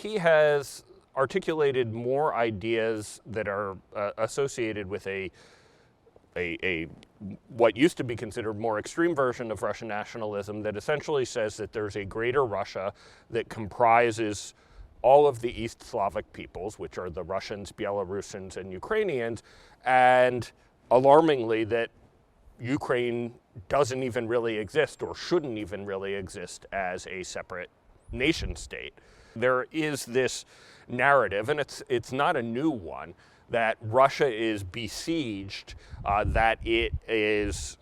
he has articulated more ideas that are associated with a what used to be considered more extreme version of Russian nationalism that essentially says that there's a greater Russia that comprises all of the East Slavic peoples, which are the Russians, Belarusians, and Ukrainians, and alarmingly that Ukraine doesn't even really exist or shouldn't even really exist as a separate nation state. There is this narrative, and it's not a new one, that Russia is besieged, that it is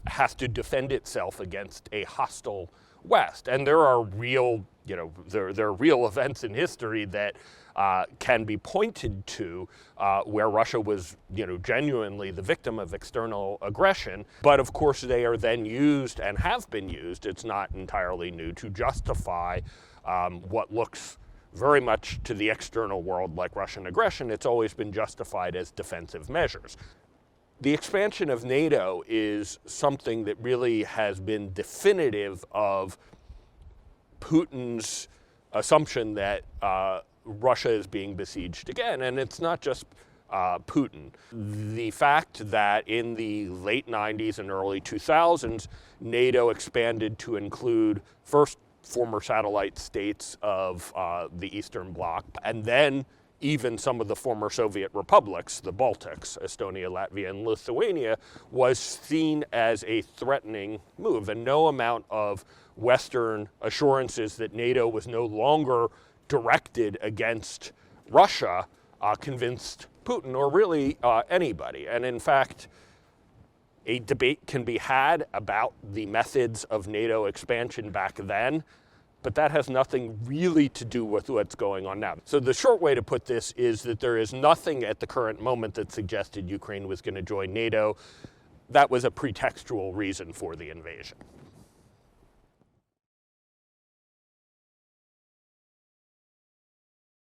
has to defend itself against a hostile West. And there are real, there are real events in history that can be pointed to where Russia was, genuinely the victim of external aggression. But of course, they are then used and have been used, it's not entirely new, to justify what looks very much to the external world like Russian aggression. It's always been justified as defensive measures. The expansion of NATO is something that really has been definitive of Putin's assumption that Russia is being besieged again. And it's not just Putin. The fact that in the late 90s and early 2000s, NATO expanded to include first former satellite states of the Eastern Bloc, and then even some of the former Soviet republics, the Baltics, Estonia, Latvia, and Lithuania, was seen as a threatening move. And no amount of Western assurances that NATO was no longer directed against Russia convinced Putin, or really anybody. And in fact, a debate can be had about the methods of NATO expansion back then, but that has nothing really to do with what's going on now. So the short way to put this is that there is nothing at the current moment that suggested Ukraine was going to join NATO. That was a pretextual reason for the invasion.